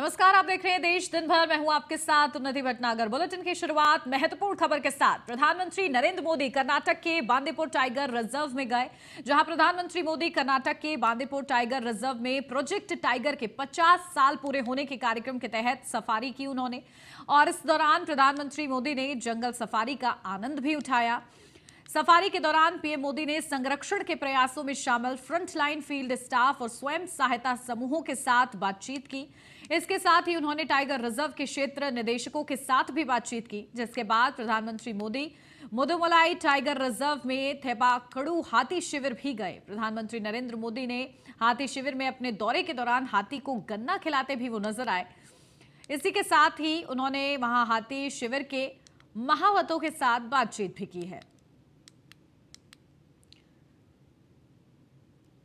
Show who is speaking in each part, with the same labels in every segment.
Speaker 1: नमस्कार, आप देख रहे हैं देश दिन भर। मैं हूं आपके साथ उन्नति भटनागर। बुलेटिन की शुरुआत महत्वपूर्ण खबर के साथ। प्रधानमंत्री नरेंद्र मोदी कर्नाटक के बांदीपुर टाइगर रिजर्व में गए, जहां प्रधानमंत्री मोदी कर्नाटक के बांदीपुर टाइगर रिजर्व में प्रोजेक्ट टाइगर के 50 साल पूरे होने के कार्यक्रम के तहत सफारी की उन्होंने। और इस दौरान प्रधानमंत्री मोदी ने जंगल सफारी का आनंद भी उठाया। सफारी के दौरान पीएम मोदी ने संरक्षण के प्रयासों में शामिल फ्रंटलाइन फील्ड स्टाफ और स्वयं सहायता समूहों के साथ बातचीत की। इसके साथ ही उन्होंने टाइगर रिजर्व के क्षेत्र निदेशकों के साथ भी बातचीत की, जिसके बाद प्रधानमंत्री मोदी मुदुमलाई टाइगर रिजर्व में थेबाकड़ू हाथी शिविर भी गए। प्रधानमंत्री नरेंद्र मोदी ने हाथी शिविर में अपने दौरे के दौरान हाथी को गन्ना खिलाते भी वो नजर आए। इसी के साथ ही उन्होंने वहां हाथी शिविर के महावतों के साथ बातचीत भी की है।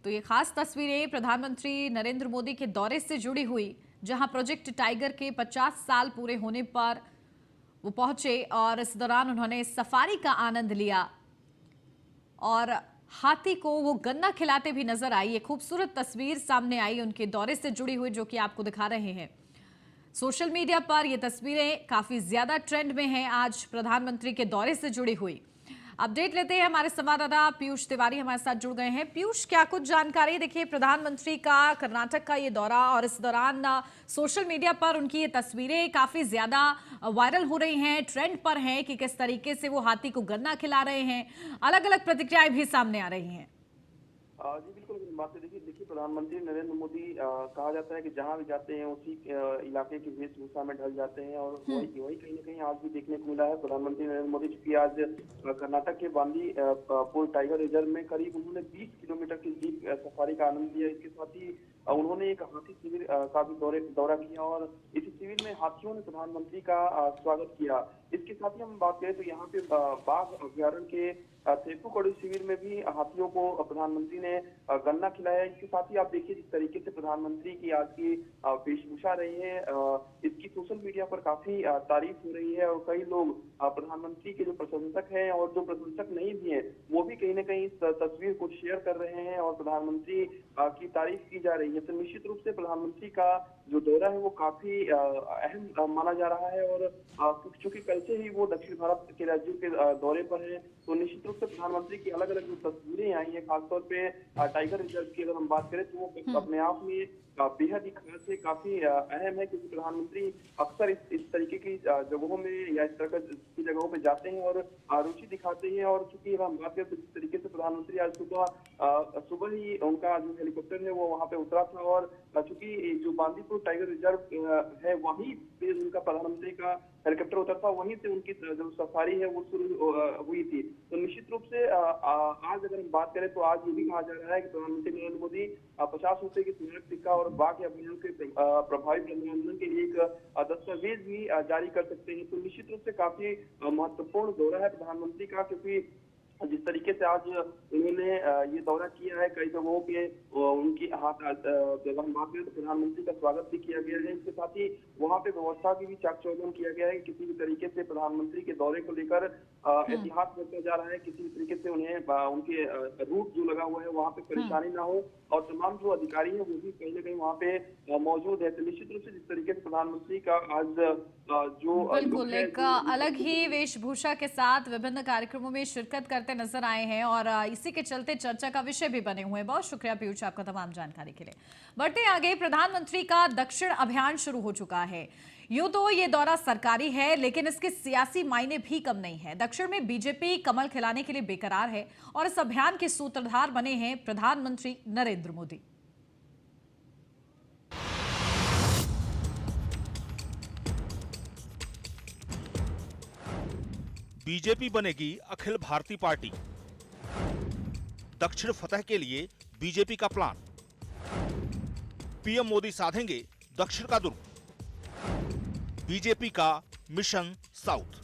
Speaker 1: तो ये खास तस्वीरें प्रधानमंत्री नरेंद्र मोदी के दौरे से जुड़ी हुई, जहां प्रोजेक्ट टाइगर के 50 साल पूरे होने पर वो पहुंचे और इस दौरान उन्होंने सफारी का आनंद लिया और हाथी को वो गन्ना खिलाते भी नजर आई। ये खूबसूरत तस्वीर सामने आई उनके दौरे से जुड़ी हुई, जो कि आपको दिखा रहे हैं। सोशल मीडिया पर ये तस्वीरें काफी ज्यादा ट्रेंड में हैं आज प्रधानमंत्री के दौरे से जुड़ी हुई। अपडेट लेते हैं, हमारे संवाददाता पीयूष तिवारी हमारे साथ जुड़ गए हैं। पीयूष, क्या कुछ जानकारी? देखिए, प्रधानमंत्री का कर्नाटक का ये दौरा और इस दौरान सोशल मीडिया पर उनकी ये तस्वीरें काफी ज्यादा वायरल हो रही हैं, ट्रेंड पर हैं कि किस तरीके से वो हाथी को गन्ना खिला रहे हैं। अलग अलग प्रतिक्रियाएं भी सामने आ रही हैं।
Speaker 2: जी बिल्कुल, बात है। देखिए प्रधानमंत्री नरेंद्र मोदी कहा जाता है कि जहां भी जाते हैं उसी इलाके की वेशभूषा में ढल जाते हैं और वही वही कहीं ना कहीं आज भी देखने को मिला है। प्रधानमंत्री नरेंद्र मोदी चूंकि आज कर्नाटक के बांदीपुर टाइगर रिजर्व में करीब उन्होंने 20 किलोमीटर की जीप सफारी का आनंद लिया। इसके साथ ही उन्होंने एक हाथी शिविर का भी दौरा किया और इस शिविर में हाथियों ने प्रधानमंत्री का स्वागत किया। इसके साथ ही हम बात करें तो यहाँ पे बाघ अभ्यारण्य के थेबुकड़ू शिविर में भी हाथियों को प्रधानमंत्री ने गन्ना खिलाया। इसके साथ ही आप देखिए जिस तरीके से प्रधानमंत्री की आज की वेशभूषा रही है, इसकी सोशल मीडिया पर काफी तारीफ हो रही है और कई लोग प्रधानमंत्री के जो प्रशंसक हैं और जो प्रशंसक नहीं भी हैं वो भी कहीं ना कहीं इस तस्वीर को शेयर कर रहे हैं और प्रधानमंत्री की तारीफ की जा रही है। तो निश्चित रूप से प्रधानमंत्री का जो दौरा है वो काफी अहम माना जा रहा है और चूंकि कल से ही वो दक्षिण भारत के राज्यों के दौरे पर है, तो निश्चित रूप से प्रधानमंत्री की अलग अलग जो तस्वीरें आई हैं, खासतौर पे टाइगर रिजर्व की अगर हम बात करें तो वो अपने आप में बेहद ही खास है, काफी अहम है, क्योंकि प्रधानमंत्री अक्सर इस तरीके की जगहों में या इस तरह की जगहों पे जाते हैं और रुचि दिखाते हैं। और चूंकि हम बात करें तो जिस तरीके से प्रधानमंत्री आज सुबह ही उनका जो हेलीकॉप्टर है वो वहाँ पे उतरा था और चूंकि जो बांदीपुर टाइगर रिजर्व है वहीं पे उनका प्रधानमंत्री का हेलीकॉप्टर उतरा था, वहीं से उनकी जो सफारी है वो शुरू हुई थी। तो निश्चित रूप से आज अगर हम बात करें तो आज ये भी कहा जा रहा है कि प्रधानमंत्री नरेंद्र मोदी 50 रुपए की स्मारक सिक्का और बाघ अभियान के प्रभावी क्रियान्वयन के लिए एक दस्तावेज भी जारी कर सकते हैं। तो निश्चित रूप से काफी महत्वपूर्ण दौरा है प्रधानमंत्री का, क्योंकि जिस तरीके से आज उन्होंने ये दौरा किया है कई जगहों पे उनकी हाथ जब हम बात करें तो प्रधानमंत्री का स्वागत भी किया गया है। इसके साथ ही वहाँ पे व्यवस्था की भी चाक चौबंद किया गया है। किसी भी तरीके से प्रधानमंत्री के दौरे को लेकर एहतियात बरता जा रहा है, किसी भी तरीके से उन्हें उनके रूट जो लगा हुआ है वहाँ पे परेशानी ना हो और तमाम जो अधिकारी है वो भी कहीं ना कहीं वहाँ पे मौजूद है। तो निश्चित रूप से जिस तरीके से प्रधानमंत्री का आज जो
Speaker 1: बिल्कुल एक अलग ही वेशभूषा के साथ विभिन्न कार्यक्रमों में शिरकत करते नजर आए हैं और इसी के चलते चर्चा का विषय भी बने हुए हैं। बहुत शुक्रिया पीयूष आपका तमाम जानकारी के लिए। बढ़ते आगे, प्रधानमंत्री का दक्षिण अभियान शुरू हो चुका है। यूं तो ये दौरा सरकारी है, लेकिन इसके सियासी मायने भी कम नहीं है। दक्षिण में बीजेपी कमल खिलाने के लिए बेकरार है और इस अभियान के सूत्रधार बने हैं प्रधानमंत्री नरेंद्र मोदी।
Speaker 3: बीजेपी बनेगी अखिल भारतीय पार्टी। दक्षिण फतह के लिए बीजेपी का प्लान। पीएम मोदी साधेंगे दक्षिण का दुर्ग। बीजेपी का मिशन साउथ।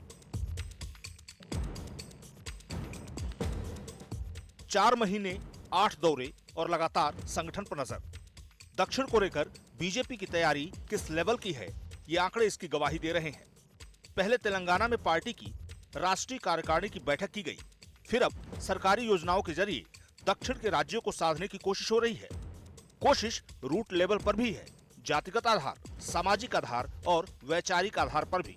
Speaker 3: 4 महीने 8 दौरे और लगातार संगठन पर नजर। दक्षिण को लेकर बीजेपी की तैयारी किस लेवल की है, ये आंकड़े इसकी गवाही दे रहे हैं। पहले तेलंगाना में पार्टी की राष्ट्रीय कार्यकारिणी की बैठक की गई, फिर अब सरकारी योजनाओं के जरिए दक्षिण के राज्यों को साधने की कोशिश हो रही है। कोशिश रूट लेवल पर भी है। जातिगत आधार, सामाजिक आधार और वैचारिक आधार पर भी।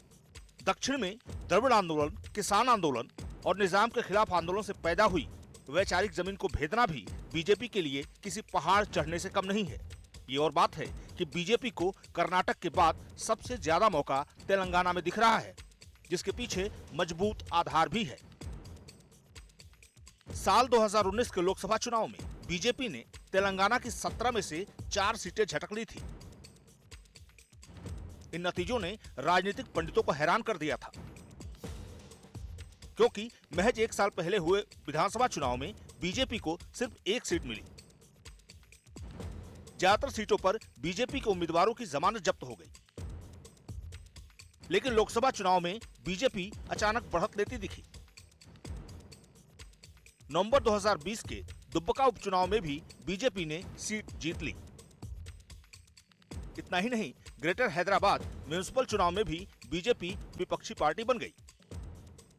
Speaker 3: दक्षिण में द्रविड़ आंदोलन, किसान आंदोलन और निजाम के खिलाफ आंदोलन से पैदा हुई वैचारिक जमीन को भेदना भी बीजेपी के लिए किसी पहाड़ चढ़ने से कम नहीं है। ये और बात है कि बीजेपी को कर्नाटक के बाद सबसे ज्यादा मौका तेलंगाना में दिख रहा है, जिसके पीछे मजबूत आधार भी है। साल 2019 के लोकसभा चुनाव में बीजेपी ने तेलंगाना की 17 में से 4 सीटें झटक ली थी। इन नतीजों ने राजनीतिक पंडितों को हैरान कर दिया था, क्योंकि महज 1 साल पहले हुए विधानसभा चुनाव में बीजेपी को सिर्फ 1 सीट मिली। ज्यादातर सीटों पर बीजेपी के उम्मीदवारों की जमानत जब्त हो गई, लेकिन लोकसभा चुनाव में बीजेपी अचानक बढ़त लेती दिखी। नवंबर 2020 के दुब्बका उपचुनाव में भी बीजेपी ने सीट जीत ली। इतना ही नहीं, ग्रेटर हैदराबाद म्युनिसिपल चुनाव में भी बीजेपी विपक्षी पार्टी बन गई।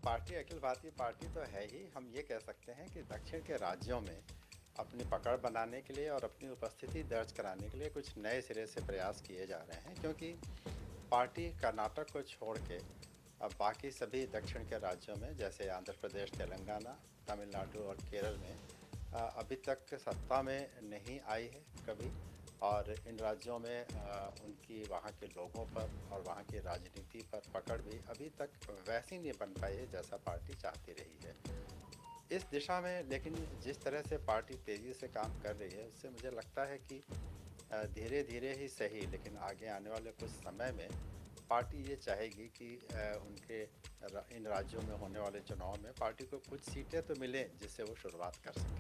Speaker 4: पार्टी अखिल भारतीय पार्टी तो है ही। हम ये कह सकते हैं कि दक्षिण के राज्यों में अपनी पकड़ बनाने के लिए और अपनी उपस्थिति दर्ज कराने के लिए कुछ नए सिरे से प्रयास किए जा रहे हैं, क्योंकि पार्टी कर्नाटक को छोड़ के अब बाकी सभी दक्षिण के राज्यों में जैसे आंध्र प्रदेश, तेलंगाना, तमिलनाडु और केरल में अभी तक सत्ता में नहीं आई है कभी, और इन राज्यों में उनकी वहाँ के लोगों पर और वहाँ की राजनीति पर पकड़ भी अभी तक वैसी नहीं बन पाई है जैसा पार्टी चाहती रही है। इस दिशा में लेकिन जिस तरह से पार्टी तेज़ी से काम कर रही है, उससे मुझे लगता है कि धीरे धीरे ही सही, लेकिन आगे आने वाले कुछ समय में पार्टी ये चाहेगी कि उनके इन राज्यों में होने वाले चुनाव में पार्टी को कुछ सीटें तो मिलें जिससे वो शुरुआत कर सके।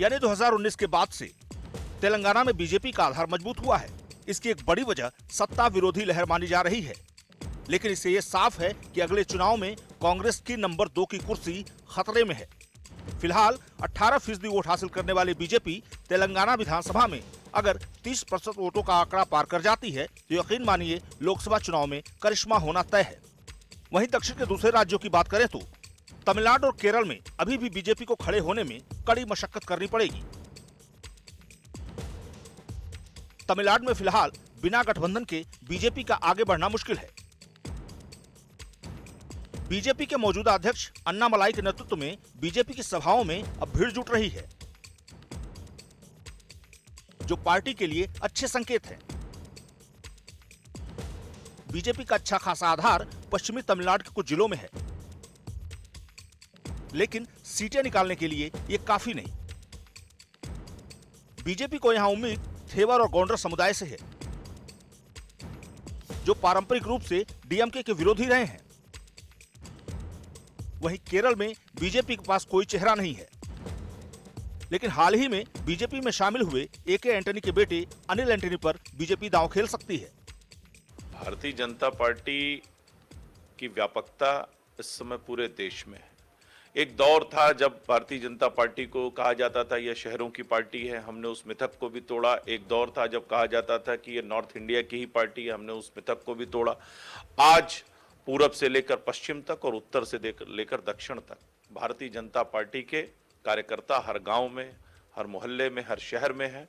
Speaker 3: यानी 2019 के बाद से तेलंगाना में बीजेपी का आधार मजबूत हुआ है। इसकी एक बड़ी वजह सत्ता विरोधी लहर मानी जा रही है, लेकिन इससे ये साफ है कि अगले चुनाव में कांग्रेस की नंबर 2 की कुर्सी खतरे में है। फिलहाल 18% वोट हासिल करने वाली बीजेपी तेलंगाना विधानसभा में अगर 30% वोटों का आंकड़ा पार कर जाती है तो यकीन मानिए लोकसभा चुनाव में करिश्मा होना तय है। वहीं दक्षिण के दूसरे राज्यों की बात करें तो तमिलनाडु और केरल में अभी भी बीजेपी को खड़े होने में कड़ी मशक्कत करनी पड़ेगी। तमिलनाडु में फिलहाल बिना गठबंधन के बीजेपी का आगे बढ़ना मुश्किल है। बीजेपी के मौजूदा अध्यक्ष अन्नामलाई के नेतृत्व में बीजेपी की सभाओं में अब भीड़ जुट रही है, जो पार्टी के लिए अच्छे संकेत हैं। बीजेपी का अच्छा खासा आधार पश्चिमी तमिलनाडु के कुछ जिलों में है, लेकिन सीटें निकालने के लिए यह काफी नहीं। बीजेपी को यहां उम्मीद थेवर और गोंडर समुदाय से है, जो पारंपरिक रूप से डीएमके के विरोधी रहे हैं। वहीं केरल में बीजेपी के पास कोई चेहरा नहीं है, लेकिन हाल ही में बीजेपी में शामिल हुए एके एंटनी के बेटे अनिल एंटनी पर बीजेपी दांव खेल सकती है।
Speaker 5: भारतीय जनता पार्टी की व्यापकता इस समय पूरे देश में है। एक दौर था जब भारतीय जनता पार्टी को कहा जाता था यह शहरों की पार्टी है, हमने उस मिथक को भी तोड़ा। एक दौर था जब कहा जाता था कि यह नॉर्थ इंडिया की ही पार्टी है, हमने उस मिथक को भी तोड़ा। आज पूरब से लेकर पश्चिम तक और उत्तर से लेकर दक्षिण तक भारतीय जनता पार्टी के कार्यकर्ता हर गांव में, हर मोहल्ले में, हर शहर में है,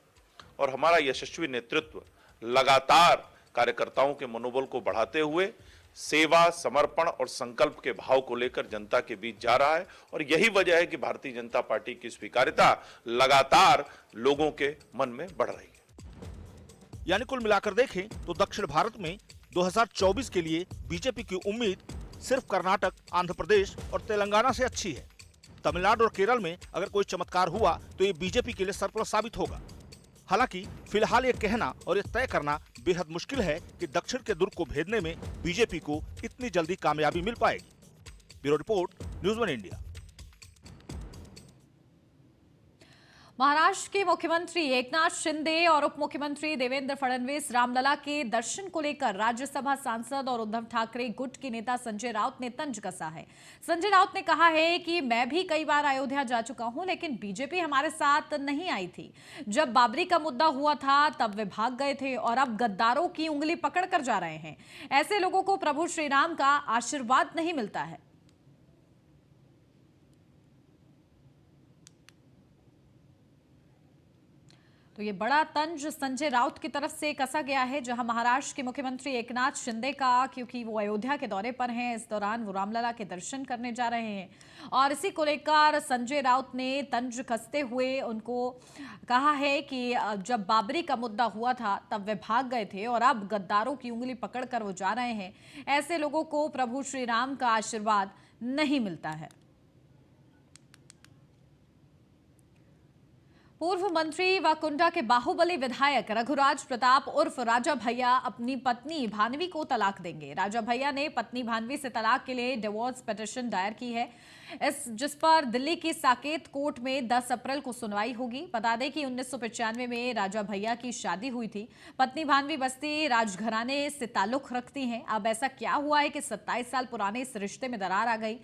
Speaker 5: और हमारा यशस्वी नेतृत्व लगातार कार्यकर्ताओं के मनोबल को बढ़ाते हुए सेवा, समर्पण और संकल्प के भाव को लेकर जनता के बीच जा रहा है। और यही वजह है कि भारतीय जनता पार्टी की स्वीकार्यता लगातार लोगों के मन में बढ़ रही है।
Speaker 3: यानी कुल मिलाकर देखें तो दक्षिण भारत में 2024 के लिए बीजेपी की उम्मीद सिर्फ कर्नाटक, आंध्र प्रदेश और तेलंगाना से अच्छी है। तमिलनाडु और केरल में अगर कोई चमत्कार हुआ तो ये बीजेपी के लिए सरप्लस साबित होगा। हालांकि फिलहाल ये कहना और ये तय करना बेहद मुश्किल है कि दक्षिण के दुर्ग को भेदने में बीजेपी को इतनी जल्दी कामयाबी मिल पाएगी। Bureau report, news 1 India.
Speaker 1: Maharashtra के मुख्यमंत्री एकनाथ शिंदे और उप मुख्यमंत्री देवेंद्र फडणवीस रामलला के दर्शन को लेकर राज्यसभा सांसद और उद्धव ठाकरे गुट के नेता संजय राउत ने तंज कसा है। संजय राउत ने कहा है कि मैं भी कई बार अयोध्या जा चुका हूं, लेकिन बीजेपी हमारे साथ नहीं आई थी। जब बाबरी का मुद्दा हुआ था तब वे भाग गए थे और अब गद्दारों की उंगली पकड़ कर जा रहे हैं। ऐसे लोगों को प्रभु श्रीराम का आशीर्वाद नहीं मिलता है। तो ये बड़ा तंज संजय राउत की तरफ से कसा गया है, जहां महाराष्ट्र के मुख्यमंत्री एकनाथ शिंदे का, क्योंकि वो अयोध्या के दौरे पर हैं, इस दौरान वो रामलला के दर्शन करने जा रहे हैं और इसी को लेकर संजय राउत ने तंज कसते हुए उनको कहा है कि जब बाबरी का मुद्दा हुआ था तब वे भाग गए थे और अब गद्दारों की उंगली पकड़कर वो जा रहे हैं। ऐसे लोगों को प्रभु श्री राम का आशीर्वाद नहीं मिलता है। पूर्व मंत्री व कुंडा के बाहुबली विधायक रघुराज प्रताप उर्फ राजा भैया अपनी पत्नी भानवी को तलाक देंगे। राजा भैया ने पत्नी भानवी से तलाक के लिए डिवोर्स पिटीशन दायर की है, जिस पर दिल्ली की साकेत कोर्ट में 10 अप्रैल को सुनवाई होगी। बता दें कि 1995 में राजा भैया की शादी हुई थी। पत्नी भानवी बस्ती राजघराने से ताल्लुक रखती हैं। अब ऐसा क्या हुआ है कि 27 साल पुराने इस रिश्ते में दरार आ गई।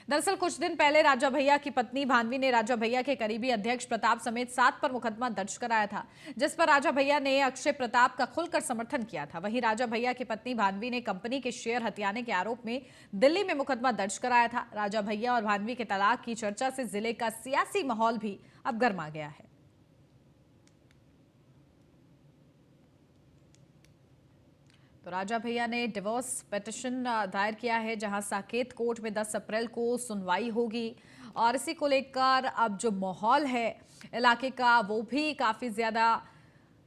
Speaker 1: दरअसल कुछ दिन पहले राजा भैया की पत्नी भानवी ने राजा भैया के करीबी अध्यक्ष प्रताप समेत 7 पर मुकदमा दर्ज कराया था, जिस पर राजा भैया ने अक्षय प्रताप का खुलकर समर्थन किया था। वहीं राजा भैया की पत्नी भानवी ने कंपनी के शेयर हथियाने के आरोप में दिल्ली में मुकदमा दर्ज कराया था। राजा भैया और भानवी के तलाक की चर्चा से जिले का सियासी माहौल भी अब गर्मा गया है। तो राजा भैया ने डिवोर्स पिटीशन दायर किया है, जहां साकेत कोर्ट में 10 अप्रैल को सुनवाई होगी और इसी को लेकर अब जो माहौल है इलाके का वो भी काफ़ी ज़्यादा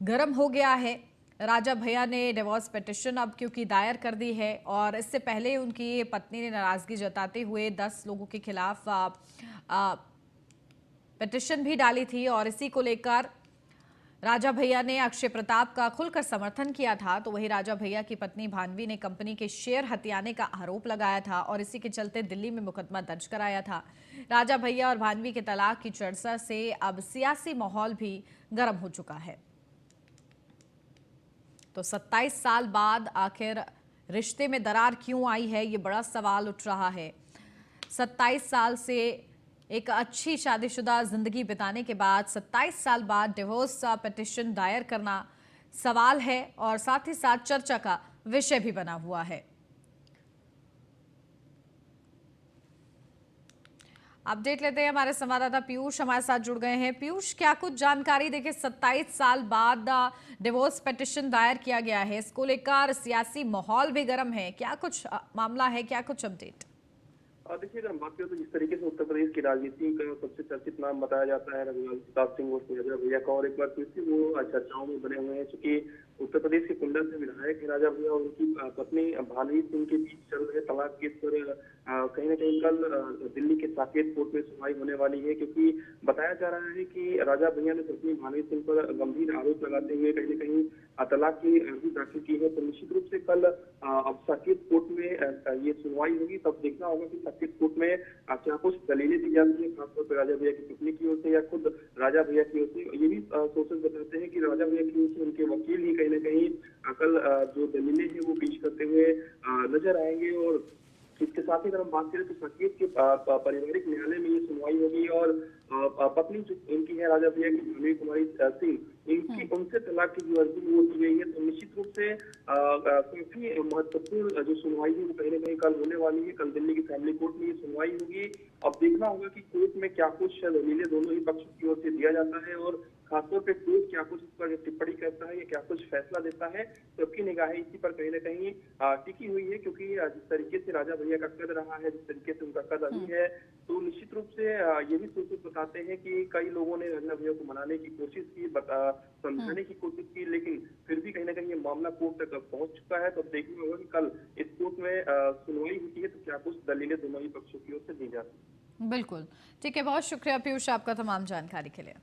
Speaker 1: गर्म हो गया है। राजा भैया ने डिवोर्स पिटीशन अब क्योंकि दायर कर दी है और इससे पहले उनकी पत्नी ने नाराज़गी जताते हुए 10 लोगों के खिलाफ पिटीशन भी डाली थी और इसी को लेकर राजा भैया ने अक्षय प्रताप का खुलकर समर्थन किया था। तो वहीं राजा भैया की पत्नी भानवी ने कंपनी के शेयर हथियाने का आरोप लगाया था और इसी के चलते दिल्ली में मुकदमा दर्ज कराया था। राजा भैया और भानवी के तलाक की चर्चा से अब सियासी माहौल भी गर्म हो चुका है। तो 27 साल बाद आखिर रिश्ते में दरार क्यों आई है, ये बड़ा सवाल उठ रहा है। 27 साल से एक अच्छी शादीशुदा जिंदगी बिताने के बाद 27 साल बाद डिवोर्स पिटीशन दायर करना सवाल है और साथ ही साथ चर्चा का विषय भी बना हुआ है। अपडेट लेते हैं, हमारे संवाददाता पीयूष हमारे साथ जुड़ गए हैं। पीयूष, क्या कुछ जानकारी? देखिए 27 साल बाद डिवोर्स पिटीशन दायर किया गया है, इसको लेकर सियासी माहौल भी गर्म है, क्या कुछ मामला है, क्या कुछ अपडेट?
Speaker 2: देखिए, अगर हम बात करें तो जिस तरीके से उत्तर प्रदेश की राजनीति का सबसे चर्चित नाम बताया जाता है रघुराज प्रताप सिंह उर्फ राजा भैया का, और एक बार फिर से वो चर्चाओं में बने हुए हैं। चूंकि उत्तर प्रदेश के कुंडा से विधायक है राजा भैया और उनकी पत्नी भानवी सिंह के बीच चल रहे तलाक केस पर कहीं न कहीं कल दिल्ली के साकेत कोर्ट में सुनवाई होने वाली है, क्योंकि बताया जा रहा है कि राजा भैया ने पत्नी भानवी सिंह पर गंभीर आरोप लगाते हुए कहीं न कहीं तलाक की अर्जी दाखिल की है। तो निश्चित रूप से कल अब साकेत कोर्ट में ये सुनवाई होगी, तब देखना होगा कि साकेत कोर्ट में क्या कुछ दलीलें दी जाती है, खासतौर पर राजा भैया की पत्नी की ओर से या खुद राजा भैया की ओर से। ये भी सोर्सेज बताते हैं कि राजा भैया की ओर से उनके वकील ही कहीं न कहीं कल जो दलीलें हैं वो पेश करते हुए नजर आएंगे। और इसके साथ ही अगर हम बात करें तो साकेत के पारिवारिक न्यायालय में ये सुनवाई होगी और पत्नी जो इनकी है राजा भैया की भानवी कुमारी सिंह, इनकी उनसे तलाक की जो अर्जी वो की गई है। तो निश्चित रूप से काफी महत्वपूर्ण जो सुनवाई है वो कहीं न कहीं कल होने वाली है। कल दिल्ली की फैमिली कोर्ट में ये सुनवाई होगी। अब देखना होगा कि कोर्ट में क्या कुछ दलीलें दोनों ही पक्ष की ओर से दिया जाता है और खासतौर पे कोर्ट क्या कुछ इस पर टिप्पणी करता है या क्या कुछ फैसला देता है। सबकी निगाहें इसी पर कहीं न कहीं टिकी हुई है, क्योंकि जिस तरीके से राजा भैया का कद रहा है, जिस तरीके से उनका कद अभी है, तो निश्चित रूप से ये भी सोर्सेस बताते हैं कि कई लोगों ने राजा भैया को मनाने की कोशिश की, समझाने की कोशिश की, लेकिन फिर भी कहीं न कहीं ये मामला कोर्ट तक पहुंच चुका है। तो देखना होगा कि कल इस कोर्ट में सुनवाई होती है तो क्या कुछ दलीलें दोनों ही पक्षों की ओर से दी जाती है।
Speaker 1: बिल्कुल ठीक है, बहुत शुक्रिया पीयूष आपका तमाम जानकारी के लिए।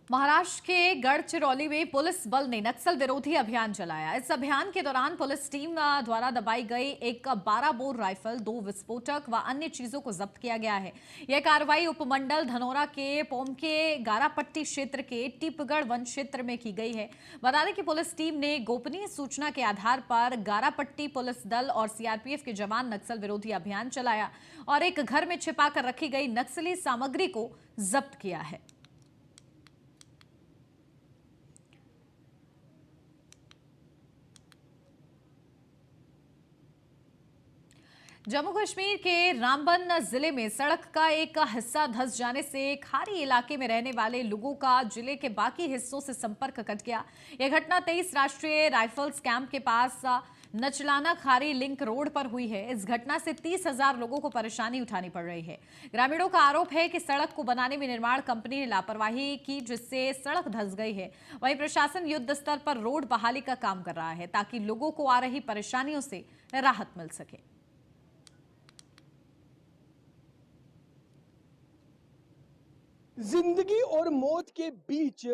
Speaker 1: महाराष्ट्र के गढ़चिरौली में पुलिस बल ने नक्सल विरोधी अभियान चलाया। इस अभियान के दौरान पुलिस टीम द्वारा दबाई गई एक 12 बोर राइफल, 2 विस्फोटक व अन्य चीजों को जब्त किया गया है। यह कार्रवाई उपमंडल धनोरा के पोमके गारापट्टी क्षेत्र के टिपगढ़ वन क्षेत्र में की गई है। बता दें कि पुलिस टीम ने गोपनीय सूचना के आधार पर गारापट्टी पुलिस दल और सीआरपीएफ के जवान नक्सल विरोधी अभियान चलाया और एक घर में छिपाकर रखी गई नक्सली सामग्री को जब्त किया है। जम्मू कश्मीर के रामबन जिले में सड़क का एक हिस्सा धंस जाने से खाड़ी इलाके में रहने वाले लोगों का जिले के बाकी हिस्सों से संपर्क कट गया। यह घटना 23 राष्ट्रीय राइफल्स कैंप के पास नचलाना खारी लिंक रोड पर हुई है। इस घटना से 30,000 लोगों को परेशानी उठानी पड़ रही है। ग्रामीणों का आरोप है कि सड़क को बनाने में निर्माण कंपनी ने लापरवाही की, जिससे सड़क धंस गई है। वहीं प्रशासन युद्ध स्तर पर रोड बहाली का काम कर रहा है ताकि लोगों को आ रही परेशानियों से राहत मिल सके।
Speaker 6: जिंदगी और मौत के बीच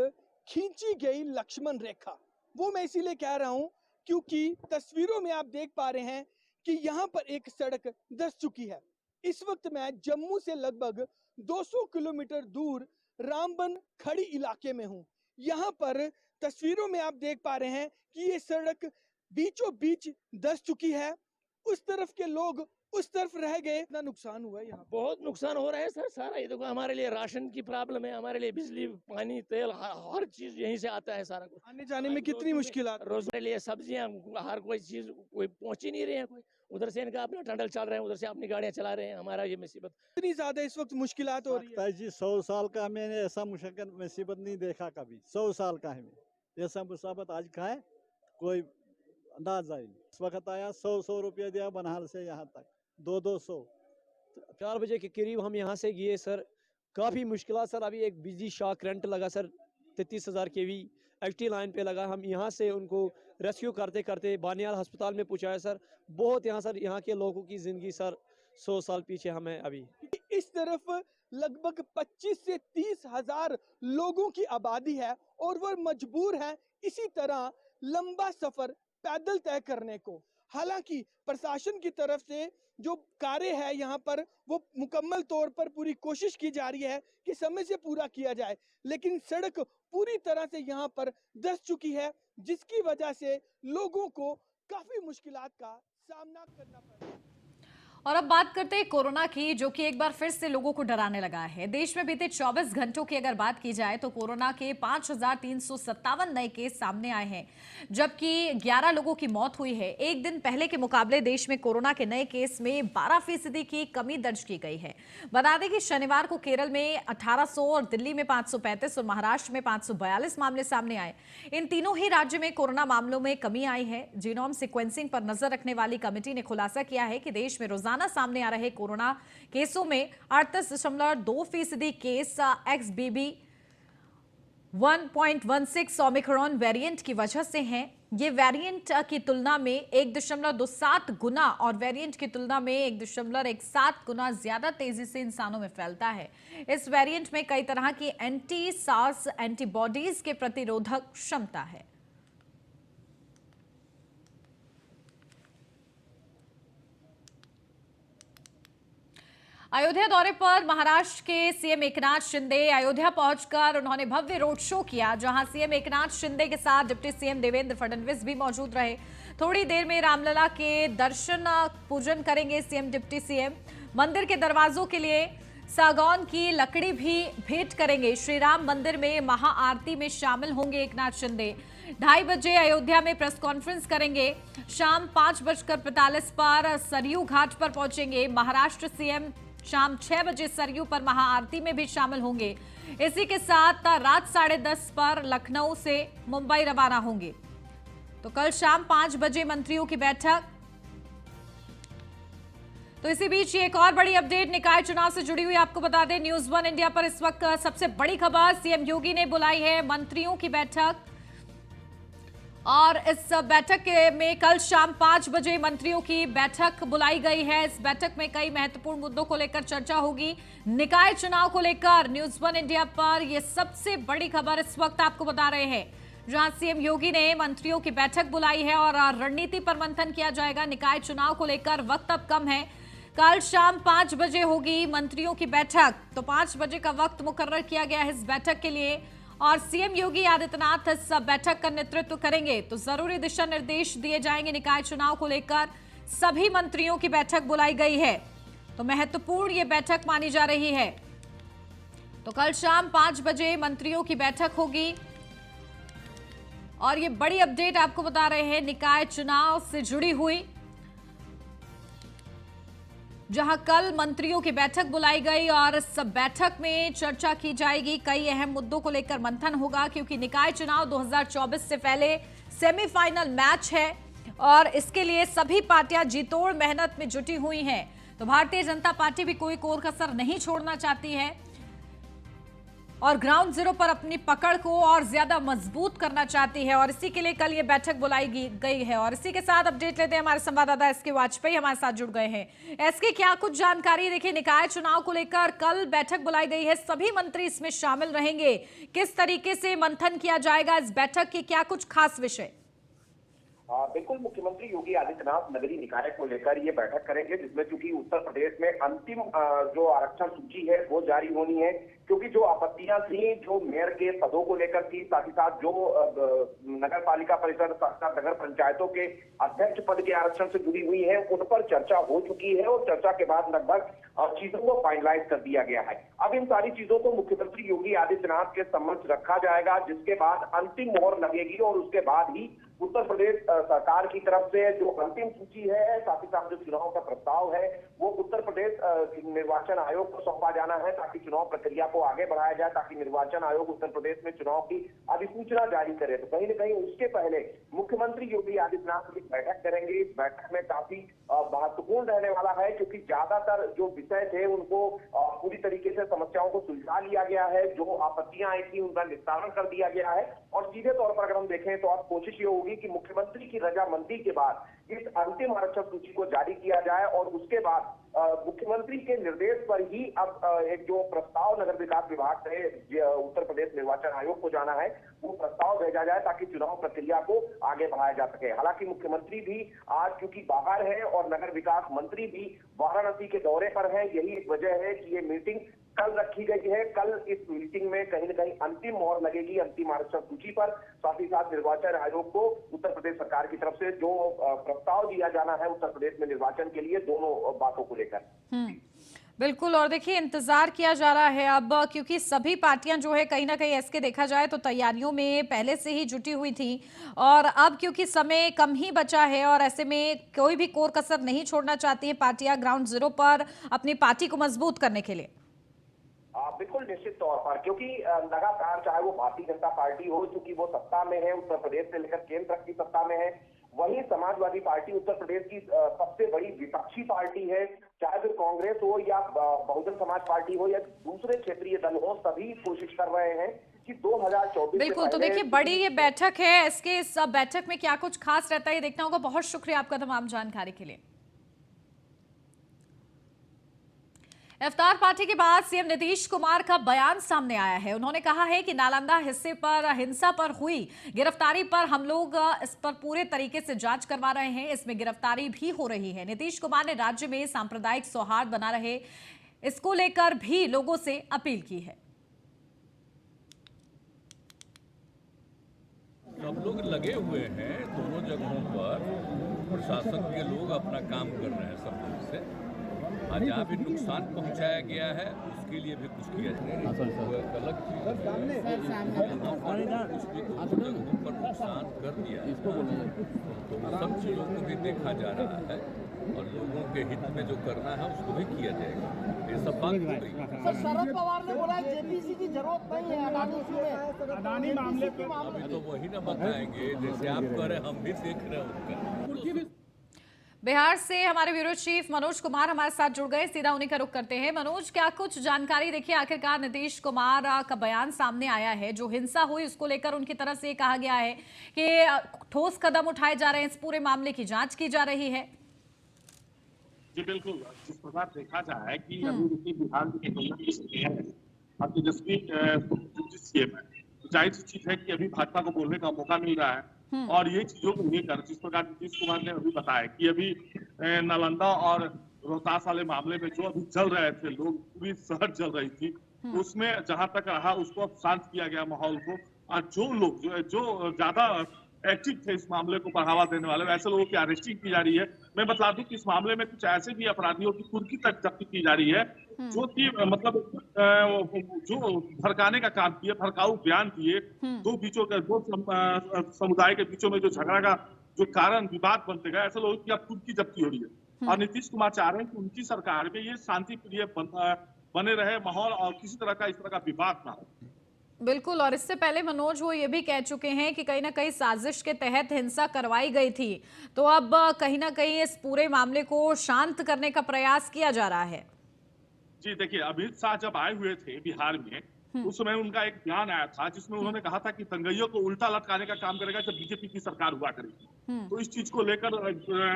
Speaker 6: खींची गई लक्ष्मण रेखा, वो मैं इसीलिए कह रहा हूं क्योंकि तस्वीरों में आप देख पा रहे हैं कि यहाँ पर एक सड़क धंस चुकी है। इस वक्त मैं जम्मू से लगभग 200 किलोमीटर दूर रामबन खड़ी इलाके में हूँ। यहाँ पर तस्वीरों में आप देख पा रहे हैं कि ये सड़क बीचों बीच धंस चुकी है। उस तरफ के लोग उस तरफ रह गए। इतना नुकसान हुआ है यहाँ,
Speaker 7: बहुत नुकसान हो रहा है सर। सारा ये देखो, हमारे लिए राशन की प्रॉब्लम है, हमारे लिए बिजली, पानी, तेल, हर चीज यहीं से आता है। सारा कुछ
Speaker 6: आने जाने में कितनी मुश्किलात।
Speaker 7: रोज मेरे लिए सब्जियां, हर कोई चीज कोई पहुंच ही नहीं रही है। कोई उधर से इनका अपना टंडल चल रहे हैं, उधर से अपनी गाड़ियां चला रहे हैं। हमारा ये मुसीबत
Speaker 6: इतनी ज्यादा इस वक्त मुश्किलात हो रही है
Speaker 8: जी। 100 साल का मैंने ऐसा मुसीबत नहीं देखा कभी। 100 साल का है ऐसा मुसीबत आज का है, कोई अंदाजा ही नहीं। इस वक्त आया 100 रुपया दिया बनारस से यहाँ तक 200।
Speaker 9: 4 बजे के करीब हम यहाँ से गए सर। काफ़ी मुश्किल सर। अभी एक बिजली शॉक करंट लगा सर, 33,000 kV एक्टिव लाइन पे लगा। हम यहाँ से उनको रेस्क्यू करते करते बानियाल अस्पताल में पहुँचाया सर। बहुत यहाँ सर, यहाँ के लोगों की ज़िंदगी सर 100 साल पीछे हम हैं अभी।
Speaker 6: इस तरफ लगभग 25 से 30,000 लोगों की आबादी है और वह मजबूर है इसी तरह लंबा सफर पैदल तय करने को। हालांकि प्रशासन की तरफ से जो कार्य है यहाँ पर वो मुकम्मल तौर पर पूरी कोशिश की जा रही है कि समय से पूरा किया जाए, लेकिन सड़क पूरी तरह से यहाँ पर धंस चुकी है, जिसकी वजह से लोगों को काफी मुश्किलात का सामना करना पड़ रहा है।
Speaker 1: और अब बात करते हैं कोरोना की, जो कि एक बार फिर से लोगों को डराने लगा है। देश में बीते 24 घंटों की अगर बात की जाए तो कोरोना के 5,357 नए केस सामने आए हैं, जबकि 11 लोगों की मौत हुई है। एक दिन पहले के मुकाबले देश में कोरोना के नए केस में 12% की कमी दर्ज की गई है। बता दें कि शनिवार को केरल में 1800 और दिल्ली में 535 और महाराष्ट्र में 542 मामले सामने आए। इन तीनों ही राज्यों में कोरोना मामलों में कमी आई है। जीनोम सीक्वेंसिंग पर नजर रखने वाली कमेटी ने खुलासा किया है कि देश में रोजाना सामने आ रहे कोरोना केसों में 38.2% केस XBB 1.16 ओमिक्रॉन वेरिएंट की वजह से हैं। ये वेरिएंट की तुलना में 1.27 गुना और वेरिएंट की तुलना में 1.17 गुना ज्यादा तेजी से इंसानों में फैलता है। इस वेरिएंट में कई तरह की एंटी सार्स एंटीबॉडीज के प्रतिरोधक क्षमता है। अयोध्या दौरे पर महाराष्ट्र के सीएम एकनाथ शिंदे अयोध्या पहुंचकर उन्होंने भव्य रोड शो किया, जहां सीएम एकनाथ शिंदे के साथ डिप्टी सीएम देवेंद्र फडणवीस भी मौजूद रहे। थोड़ी देर में रामलला के दर्शन पूजन करेंगे सीएम डिप्टी सीएम। मंदिर के दरवाजों के लिए सागौन की लकड़ी भी भेंट करेंगे। श्री राम मंदिर में महाआरती में शामिल होंगे एकनाथ शिंदे। 2:30 बजे अयोध्या में प्रेस कॉन्फ्रेंस करेंगे। शाम 5:45 पर सरयू घाट पर पहुंचेंगे। महाराष्ट्र सीएम शाम 6 बजे सरयू पर महाआरती में भी शामिल होंगे। इसी के साथ रात 10:30 पर लखनऊ से मुंबई रवाना होंगे। तो कल शाम 5 बजे मंत्रियों की बैठक। तो इसी बीच एक और बड़ी अपडेट निकाय चुनाव से जुड़ी हुई आपको बता दें, न्यूज़ 1 इंडिया पर इस वक्त सबसे बड़ी खबर, सीएम योगी ने बुलाई है मंत्रियों की बैठक और इस बैठक में कल शाम 5 बजे मंत्रियों की बैठक बुलाई गई है। इस बैठक में कई महत्वपूर्ण मुद्दों को लेकर चर्चा होगी। निकाय चुनाव को लेकर न्यूज़ 1 इंडिया पर यह सबसे बड़ी खबर इस वक्त आपको बता रहे हैं, जहां सीएम योगी ने मंत्रियों की बैठक बुलाई है और रणनीति पर मंथन किया जाएगा। निकाय चुनाव को लेकर वक्त अब कम है। कल शाम 5 बजे होगी मंत्रियों की बैठक। तो 5 बजे का वक्त मुकर्रर किया गया है इस बैठक के लिए और सीएम योगी आदित्यनाथ इस बैठक का नेतृत्व करेंगे। तो जरूरी दिशा निर्देश दिए जाएंगे। निकाय चुनाव को लेकर सभी मंत्रियों की बैठक बुलाई गई है, तो महत्वपूर्ण ये बैठक मानी जा रही है। तो कल शाम 5 बजे मंत्रियों की बैठक होगी और ये बड़ी अपडेट आपको बता रहे हैं निकाय चुनाव से जुड़ी हुई। जहां कल मंत्रियों की बैठक बुलाई गई और इस बैठक में चर्चा की जाएगी। कई अहम मुद्दों को लेकर मंथन होगा, क्योंकि निकाय चुनाव 2024 से पहले सेमीफाइनल मैच है और इसके लिए सभी पार्टियां जीतोड़ मेहनत में जुटी हुई हैं। तो भारतीय जनता पार्टी भी कोई कोर कसर नहीं छोड़ना चाहती है और ग्राउंड जीरो पर अपनी पकड़ को और ज्यादा मजबूत करना चाहती है और इसी के लिए कल ये बैठक बुलाई गई है। और इसी के साथ अपडेट लेते हैं, हमारे संवाददाता एसके वाजपेयी हमारे साथ जुड़ गए हैं। एसके, क्या कुछ जानकारी? देखिए, निकाय चुनाव को लेकर कल बैठक बुलाई गई है, सभी मंत्री इसमें शामिल रहेंगे। किस तरीके से मंथन किया जाएगा इस बैठक के, क्या कुछ खास विषय?
Speaker 2: बिल्कुल, मुख्यमंत्री योगी आदित्यनाथ नगरीय निकाय को लेकर ये बैठक करेंगे, जिसमें चूंकि उत्तर प्रदेश में अंतिम जो आरक्षण सूची है वो जारी होनी है, क्योंकि जो आपत्तियां थी जो मेयर के पदों को लेकर थी, साथ ही साथ जो नगर पालिका परिषद, नगर पंचायतों के अध्यक्ष पद के आरक्षण से जुड़ी हुई है, उन पर चर्चा हो चुकी है और चर्चा के बाद लगभग चीजों को फाइनलाइज कर दिया गया है। अब इन सारी चीजों को मुख्यमंत्री योगी आदित्यनाथ के समक्ष रखा जाएगा, जिसके बाद अंतिम मोहर लगेगी और उसके बाद ही उत्तर प्रदेश सरकार की तरफ से जो अंतिम सूची है, साथ ही साथ जो चुनाव का प्रस्ताव है, वो उत्तर प्रदेश निर्वाचन आयोग को सौंपा जाना है, ताकि चुनाव प्रक्रिया को आगे बढ़ाया जाए, ताकि निर्वाचन आयोग उत्तर प्रदेश में चुनाव की अधिसूचना जारी करे। तो कहीं न कहीं उसके पहले मुख्यमंत्री योगी आदित्यनाथ एक बैठक करेंगे। इस बैठक में काफी महत्वपूर्ण रहने वाला है, क्योंकि ज्यादातर जो विषय थे उनको पूरी तरीके से समस्याओं को सुलझा लिया गया है। जो आपत्तियां आई थी उनका निस्तारण कर दिया गया है और सीधे तौर पर अगर हम देखें तो अब कोशिश ये होगी कि मुख्यमंत्री की रजामंदी के बाद इस अंतिम आरक्षण सूची को जारी किया जाए और उसके बाद मुख्यमंत्री के निर्देश पर ही अब एक जो प्रस्ताव नगर विकास विभाग से उत्तर प्रदेश निर्वाचन आयोग को जाना है, वो प्रस्ताव भेजा जाए, ताकि चुनाव प्रक्रिया को आगे बढ़ाया जा सके। हालांकि मुख्यमंत्री भी आज क्योंकि बाहर है और नगर विकास मंत्री भी वाराणसी के दौरे पर है, यही एक वजह है कि ये मीटिंग कल रखी गई है। कल इस मीटिंग में कहीं न कहीं अंतिम मोहर लगेगी अंतिम आरक्षण सूची पर। साथ ही साथ निर्वाचन आयोग को उत्तर प्रदेश सरकार की तरफ से जो प्रस्ताव दिया जाना है उत्तर प्रदेश में निर्वाचन के लिए, दोनों बातों को लेकर।
Speaker 1: बिल्कुल, और देखिए इंतजार किया जा रहा है अब, क्योंकि सभी पार्टियां जो है कहीं ना कहीं इसके देखा जाए तो तैयारियों में पहले से ही जुटी हुई थी और अब क्योंकि समय कम ही बचा है और ऐसे में कोई भी कोर कसर नहीं छोड़ना चाहती है पार्टियां ग्राउंड जीरो पर अपनी पार्टी को मजबूत करने के लिए।
Speaker 2: बिल्कुल, निश्चित तौर पर, क्योंकि लगातार चाहे वो भारतीय जनता पार्टी हो, चूंकि वो सत्ता में है, उत्तर प्रदेश से लेकर केंद्र तक की सत्ता में है, वहीं समाजवादी पार्टी उत्तर प्रदेश की सबसे बड़ी विपक्षी पार्टी है। चाहे फिर कांग्रेस हो या बहुजन समाज पार्टी हो या दूसरे क्षेत्रीय दल हो, सभी कोशिश कर रहे हैं कि 2024
Speaker 1: बिल्कुल। तो देखिए, बड़ी ये बैठक है, इसके इस बैठक में क्या कुछ खास रहता है ये देखना होगा। बहुत शुक्रिया आपका तमाम जानकारी के लिए। इफ्तार पार्टी के बाद सीएम नीतीश कुमार का बयान सामने आया है। उन्होंने कहा है कि नालंदा हिंसा पर हुई गिरफ्तारी पर हम लोग इस पर पूरे तरीके से जांच करवा रहे हैं, इसमें गिरफ्तारी भी हो रही है। नीतीश कुमार ने राज्य में सांप्रदायिक सौहार्द बना रहे, इसको लेकर भी लोगों से अपील की है।
Speaker 10: सब लोग लगे हुए हैं दोनों जगहों पर, प्रशासन के लोग अपना काम कर रहे हैं सब लोग से। आज जहाँ भी नुकसान पहुँचाया गया है उसके लिए भी कुछ किया जाए, अलग चीज़ कुछ भी जगहों पर नुकसान कर दिया तो सब चीज़ों को भी देखा जा रहा है और लोगों के हित में जो करना है उसको भी किया जाएगा। ये सब बात हो रही है।
Speaker 11: शरद पवार ने बोला जेपीसी की जरूरत नहीं है अडानी मामले पे।
Speaker 10: अभी तो वही ना बताएंगे, जैसे आप कह रहे हम भी देख रहे हैं उनका।
Speaker 1: बिहार से हमारे ब्यूरो चीफ मनोज कुमार हमारे साथ जुड़ गए, सीधा उन्हीं का रुख करते हैं। मनोज, क्या कुछ जानकारी? देखिए, आखिरकार नीतीश कुमार का बयान सामने आया है, जो हिंसा हुई उसको लेकर उनकी तरफ से कहा गया है कि ठोस कदम उठाए जा रहे हैं, इस पूरे मामले की जांच की जा रही है।
Speaker 12: जी बिल्कुल, जिस प्रकार देखा जाए कि अभी देखिए बिहार में अब तेजस्वी सीएम है, तो जाहिर सी चीज है कि अभी भाजपा को बोलने का मौका मिल रहा है और ये चीजों को लेकर जिस प्रकार नीतीश कुमार ने अभी बताया कि अभी नालंदा और रोहतास वाले मामले में जो अभी चल रहे थे, लोग पूरी शहर चल रही थी, उसमें जहां तक रहा उसको अब शांत किया गया माहौल को, और जो लोग जो ज्यादा एक्टिव थे इस मामले को बढ़ावा देने वाले, वैसे लोगों की अरेस्टिंग की जा रही है। मैं बता दूं कि इस मामले में कुछ ऐसे भी अपराधियों की कुर्की तक जब्ती की जा रही है जो कि मतलब जो भड़काने का काम किए, भड़काऊ बयान दिए, दो समुदाय के बीचों में जो झगड़ा का जो कारण विवाद बनते गए, ऐसे लोगों की अब कुर्की जब्ती हो रही है। और नीतीश कुमार चाह रहे हैं कि उनकी सरकार में ये शांति प्रिय बने रहे माहौल और किसी तरह का इस तरह का विवाद ना हो।
Speaker 1: बिल्कुल, और इससे पहले मनोज वो ये भी कह चुके हैं कि कहीं ना कहीं साजिश के तहत हिंसा करवाई गई थी, तो अब कहीं ना कहीं इस पूरे मामले को शांत करने का प्रयास किया जा रहा है।
Speaker 12: जी देखिए, अमित शाह जब आए हुए थे बिहार में, उस समय उनका एक बयान आया था जिसमें उन्होंने कहा था कि दंगइयों को उल्टा लटकाने का काम करेगा जब बीजेपी की सरकार हुआ करेगी। तो इस चीज को लेकर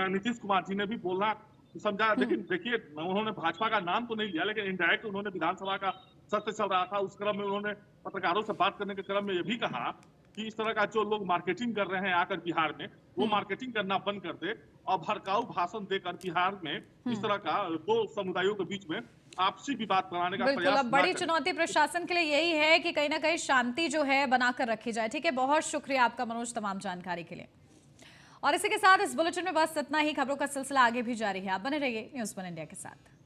Speaker 12: नीतीश कुमार जी ने भी बोलना समझा। लेकिन देखिए, उन्होंने भाजपा का नाम तो नहीं लिया, लेकिन इनडायरेक्ट उन्होंने विधानसभा का सत्र चल रहा था, उस क्रम में उन्होंने पत्रकारों से बात करने के क्रम में यह भी कहा कि इस तरह का जो लोग मार्केटिंग कर रहे हैं आकर बिहार में, वो मार्केटिंग करना बंद कर दे और भड़काऊ भाषण देकर बिहार में इस तरह का दो समुदायों के बीच में आपसी विवाद बनाने का प्रयास।
Speaker 1: अब बड़ी चुनौती प्रशासन के लिए यही है कि कहीं ना कहीं शांति जो है बनाकर रखी जाए। ठीक है, बहुत शुक्रिया आपका मनोज तमाम जानकारी के लिए। और इसी के साथ इस बुलेटिन में बस इतना ही। खबरों का सिलसिला आगे भी जारी है, आप बने रहिए न्यूज़ 1 इंडिया के साथ।